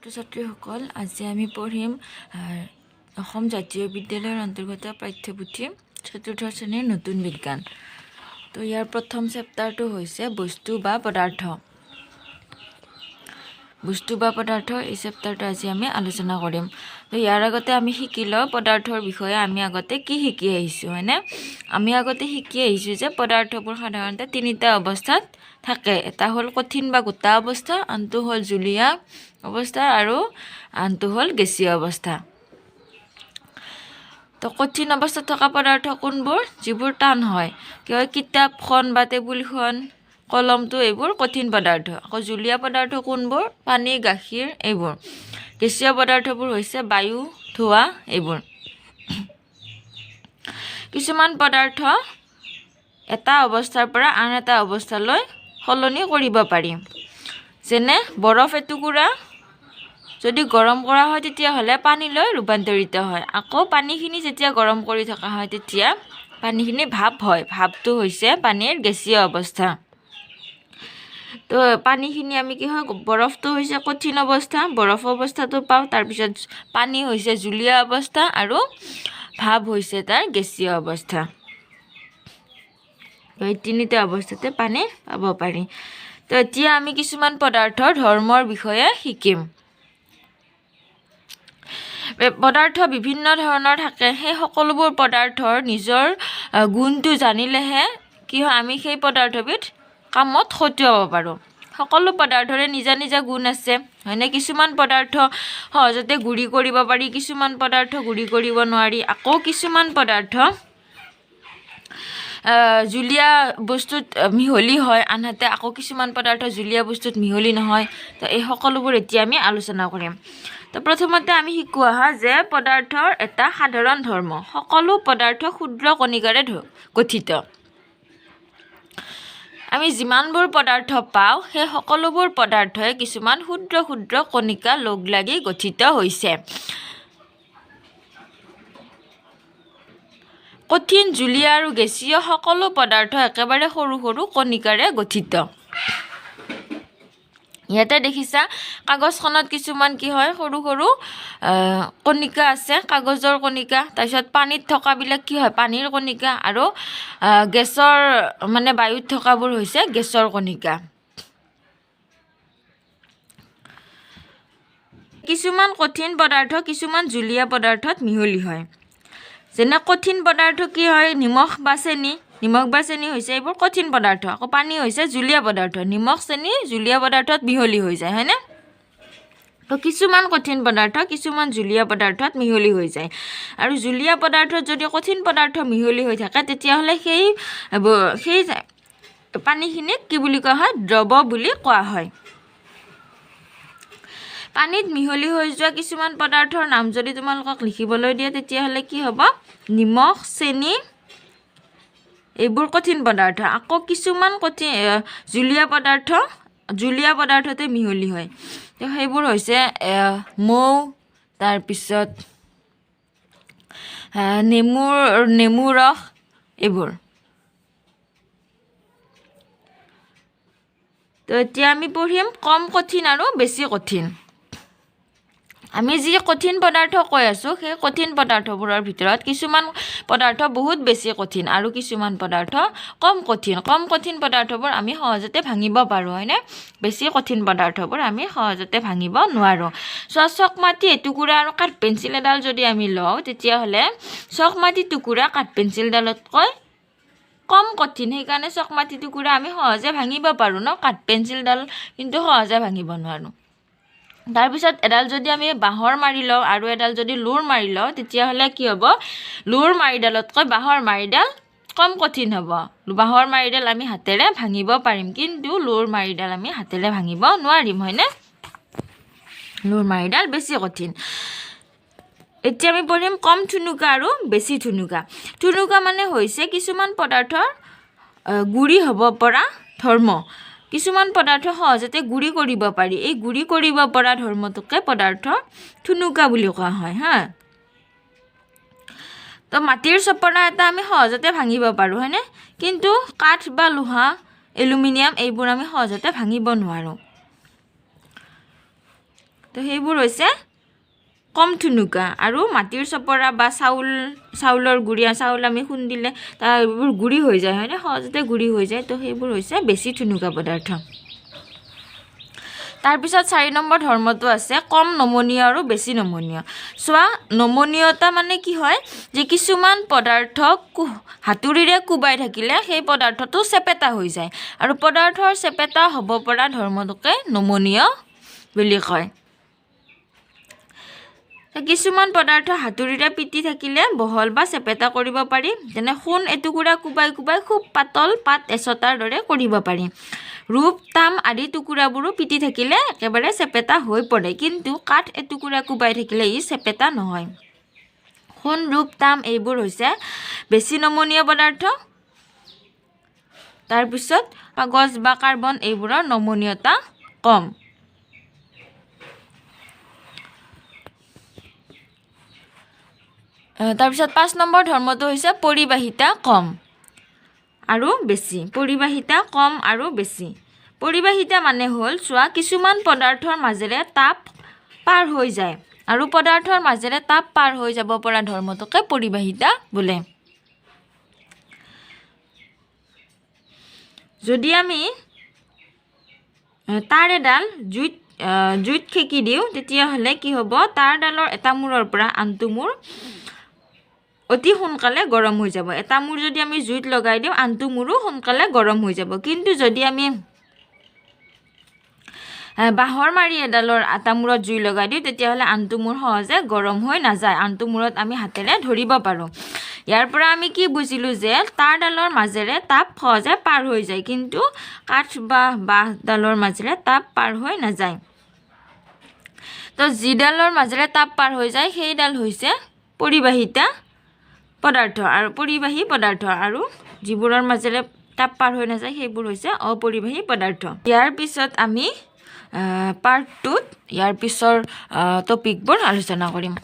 ছাত্ৰ-ছাত্ৰীসকল আজি আমি পঢ়িম অসম জাতীয় বিদ্যালয়ৰ অন্তৰ্গত পাঠ্যপুথি চতুৰ্থ শ্ৰেণীৰ নতুন বিজ্ঞান। তো ইয়াৰ প্ৰথম চেপ্টাৰটো হৈছে বস্তু বা পদাৰ্থ। বস্তু বা পদাৰ্থ এই চেপ্টাৰটো আজি আমি আলোচনা কৰিম। তো ইয়াৰ আগতে আমি শিকিলোঁ পদাৰ্থৰ বিষয়ে আমি আগতে কি শিকি আহিছোঁ হয়নে? আমি আগতে শিকি আহিছোঁ যে পদাৰ্থবোৰ সাধাৰণতে তিনিটা অৱস্থাত থাকে। এটা হ'ল কঠিন বা গোটা অৱস্থা, আনটো হ'ল জুলীয়া অৱস্থা আৰু আনটো হ'ল গেছীয় অৱস্থা। তো কঠিন অৱস্থাত থকা পদাৰ্থ কোনবোৰ? যিবোৰ টান হয়, কিয় কিতাপখন বা টেবুলখন কলমটো এইবোৰ কঠিন পদাৰ্থ। আকৌ জুলীয়া পদাৰ্থ কোনবোৰ? পানী, গাখীৰ এইবোৰ। গেছীয় পদাৰ্থবোৰ হৈছে বায়ু, ধোঁৱা এইবোৰ। কিছুমান পদাৰ্থ এটা অৱস্থাৰ পৰা আন এটা অৱস্থালৈ সলনি কৰিব পাৰি। যেনে বৰফ এটুকুৰা যদি গৰম কৰা হয় তেতিয়াহ'লে পানীলৈ ৰূপান্তৰিত হয়। আকৌ পানীখিনি যেতিয়া গৰম কৰি থকা হয় তেতিয়া পানীখিনি ভাপ হয়। ভাপটো হৈছে পানীৰ গেছীয় অৱস্থা। তো পানীখিনি আমি কি হয়, বৰফটো হৈছে কঠিন অৱস্থা, বৰফ অৱস্থাটো পাওঁ। তাৰপিছত পানী হৈছে জুলীয়া অৱস্থা আৰু ভাপ হৈছে তাৰ গেছীয় অৱস্থা। এই তিনিটা অৱস্থাতে পানী পাব পাৰি। তো এতিয়া আমি কিছুমান পদাৰ্থৰ ধৰ্মৰ বিষয়ে শিকিম। পদাৰ্থ বিভিন্ন ধৰণৰ থাকে। সেই সকলোবোৰ পদাৰ্থৰ নিজৰ গুণটো জানিলেহে কি হয়, আমি সেই পদাৰ্থবিধ কামত খটুৱাব পাৰোঁ। সকলো পদাৰ্থৰে নিজা নিজা গুণ আছে হয়নে? কিছুমান পদাৰ্থ সহজতে গুৰি কৰিব পাৰি, কিছুমান পদাৰ্থ গুৰি কৰিব নোৱাৰি। আকৌ কিছুমান পদাৰ্থ জুলীয়া বস্তুত মিহলি হয়, আনহাতে আকৌ কিছুমান পদাৰ্থ জুলীয়া বস্তুত মিহলি নহয়। তো এই সকলোবোৰ এতিয়া আমি আলোচনা কৰিম। তো প্ৰথমতে আমি শিকোঁ যে পদাৰ্থৰ এটা সাধাৰণ ধৰ্ম, সকলো পদাৰ্থ ক্ষুদ্ৰ কণিকাৰে গঠিত। আমি যিমানবোৰ পদাৰ্থ পাওঁ সেই সকলোবোৰ পদাৰ্থই কিছুমান ক্ষুদ্ৰ ক্ষুদ্ৰ কণিকা লগ লাগি গঠিত হৈছে। কঠিন, জুলীয়া আৰু গেছীয় সকলো পদাৰ্থ একেবাৰে সৰু সৰু কণিকাৰে গঠিত। ইয়াতে দেখিছা কাগজখনত কিছুমান কি হয়, সৰু সৰু কণিকা আছে, কাগজৰ কণিকা। তাৰপিছত পানীত থকাবিলাক কি হয়, পানীৰ কণিকা। আৰু গেছৰ মানে বায়ুত থকাবোৰ হৈছে গেছৰ কণিকা। কিছুমান কঠিন পদাৰ্থ কিছুমান জুলীয়া পদাৰ্থত মিহলি হয়। যেনে কঠিন পদাৰ্থ কি হয়, নিমখ বা চেনি। নিমখ বা চেনি হৈছে এইবোৰ কঠিন পদাৰ্থ। আকৌ পানী হৈছে জুলীয়া পদাৰ্থ। নিমখ, চেনি জুলীয়া পদাৰ্থত মিহলি হৈ যায় হয়নে? তো কিছুমান কঠিন পদাৰ্থ কিছুমান জুলীয়া পদাৰ্থত মিহলি হৈ যায়। আৰু জুলীয়া পদাৰ্থত যদি কঠিন পদাৰ্থ মিহলি হৈ থাকে তেতিয়াহ'লে সেই পানীখিনিক কি বুলি কোৱা হয়? দ্ৰৱ বুলি কোৱা হয়। পানীত মিহলি হৈ যোৱা কিছুমান পদাৰ্থৰ নাম যদি তোমালোকক লিখিবলৈ দিয়ে তেতিয়াহ'লে কি হ'ব? নিমখ, চেনি এইবোৰ কঠিন পদাৰ্থ। আকৌ কিছুমান জুলীয়া পদাৰ্থতে মিহলি হয়। তো সেইবোৰ হৈছে মৌ, তাৰপিছত নেমু ৰস এইবোৰ। তো এতিয়া আমি পঢ়িম কম কঠিন আৰু বেছি কঠিন। আমি যি কঠিন পদাৰ্থ কৈ আছোঁ সেই কঠিন পদাৰ্থবোৰৰ ভিতৰত কিছুমান পদাৰ্থ বহুত বেছি কঠিন আৰু কিছুমান পদাৰ্থ কম কঠিন। কম কঠিন পদাৰ্থবোৰ আমি সহজতে ভাঙিব পাৰোঁ হয়নে? বেছি কঠিন পদাৰ্থবোৰ আমি সহজতে ভাঙিব নোৱাৰোঁ। চকমাটি এটুকুৰা আৰু কাঠ পেঞ্চিল এডাল যদি আমি লওঁ তেতিয়াহ'লে চকমাটি টুকুৰা কাঠ পেঞ্চিলডালতকৈ কম কঠিন। সেইকাৰণে চকমাটি টুকুৰা আমি সহজে ভাঙিব পাৰোঁ ন, কাঠ পেঞ্চিলডাল কিন্তু সহজে ভাঙিব নোৱাৰোঁ। তাৰপিছত এডাল যদি আমি বাঁহৰ মাৰি লওঁ আৰু এডাল যদি লোৰ মাৰি লওঁ তেতিয়াহ'লে কি হ'ব? লোৰ মাৰিডালতকৈ বাঁহৰ মাৰিডাল কম কঠিন হ'ব। বাঁহৰ মাৰিডাল আমি হাতেৰে ভাঙিব পাৰিম, কিন্তু লোৰ মাৰিডাল আমি হাতেৰে ভাঙিব নোৱাৰিম হয়নে? লোৰ মাৰিডাল বেছি কঠিন। এতিয়া আমি পঢ়িম কম থুনুকা আৰু বেছি থুনুকা। থুনুকা মানে হৈছে কিছুমান পদাৰ্থৰ গুৰি হ'ব পৰা ধৰ্ম। কিছুমান পদাৰ্থ সহজতে গুৰি কৰিব পাৰি। এই গুৰি কৰিব পৰা ধৰ্মটোকে পদাৰ্থ থুনুকা বুলি কোৱা হয় হা। তো মাটিৰ চপৰা এটা আমি সহজতে ভাঙিব পাৰোঁ হয়নে? কিন্তু কাঠ বা লোহা, এলুমিনিয়াম এইবোৰ আমি সহজতে ভাঙিব নোৱাৰোঁ। তো সেইবোৰ হৈছে কম থুনুকা আৰু মাটিৰ চপৰা বা চাউলৰ গুড়িয়া চাউল আমি খুন্দিলে এইবোৰ গুড়ি হৈ যায় হয়নে সহজতে গুড়ি হৈ যায় তো সেইবোৰ হৈছে বেছি থুনুকা পদাৰ্থ তাৰপিছত 4 নম্বৰ ধৰ্মটো আছে কম নমনীয় আৰু বেছি নমনীয় চোৱা নমনীয়তা মানে কি হয় যে কিছুমান পদাৰ্থ হাতুৰিৰে কুবাই থাকিলে সেই পদাৰ্থটো চেপেটা হৈ যায় আৰু পদাৰ্থৰ চেপেটা হ'ব পৰা ধৰ্মটোকে নমনীয় বুলি কয় কিছুমান পদাৰ্থ হাতুৰিৰে পিটি থাকিলে বহল বা চেপেটা কৰিব পাৰি যেনে সোণ এটুকুৰা কুবাই কুবাই খুব পাতল পাত এচটাৰ দৰে কৰিব পাৰি ৰূপ তাম আদি টুকুৰাবোৰো পিটি থাকিলে একেবাৰে চেপেটা হৈ পৰে কিন্তু কাঠ এটুকুৰা কুবাই থাকিলে ই চেপেটা নহয় সোণ ৰূপ তাম এইবোৰ হৈছে বেছি নমনীয় পদাৰ্থ তাৰপিছত কাগজ বা কাৰ্বন এইবোৰৰ নমনীয়তা কম তাৰপিছত 5 নম্বৰ ধৰ্মটো হৈছে পৰিবাহিতা কম আৰু বেছি পৰিবাহিতা কম আৰু বেছি পৰিবাহিতা মানে হ'ল চোৱা কিছুমান পদাৰ্থৰ মাজেৰে তাপ পাৰ হৈ যায় আৰু পদাৰ্থৰ মাজেৰে তাপ পাৰ হৈ যাব পৰা ধৰ্মটোকে পৰিবাহিতা বোলে যদি আমি তার এডাল জুইত খেকি দিওঁ তেতিয়াহ'লে কি হ'ব তার ডালৰ এটা মূৰৰ পৰা আনটো মূৰ অতি সোনকালে গৰম হৈ যাব এটা মূৰ যদি আমি জুইত লগাই দিওঁ আনটো মূৰো সোনকালে গৰম হৈ যাব কিন্তু যদি আমি বাহৰ মাৰি এডালৰ এটা মূৰত জুই লগাই দিওঁ তেতিয়াহ'লে আনটো মূৰ সহজে গৰম হৈ নাযায় আনটো মূৰত আমি হাতেৰে ধৰিব পাৰোঁ ইয়াৰ পৰা আমি কি বুজিলোঁ যে তাৰ ডালৰ মাজেৰে তাপ সহজে পাৰ হৈ যায় কিন্তু কাঠ বা বাঁহডালৰ মাজেৰে তাপ পাৰ হৈ নাযায় তো যিডালৰ মাজেৰে তাপ পাৰ হৈ যায় সেইডাল হৈছে পৰিবাহিতা পদাৰ্থ আৰু পৰিবাহী পদাৰ্থ আৰু যিবোৰৰ মাজেৰে তাপ পাৰ হৈ নাযায় সেইবোৰ হৈছে অপৰিবাহী পদাৰ্থ ইয়াৰ পিছত আমি পাৰ্ট 2 ইয়াৰ পিছৰ টপিকবোৰ আলোচনা কৰিম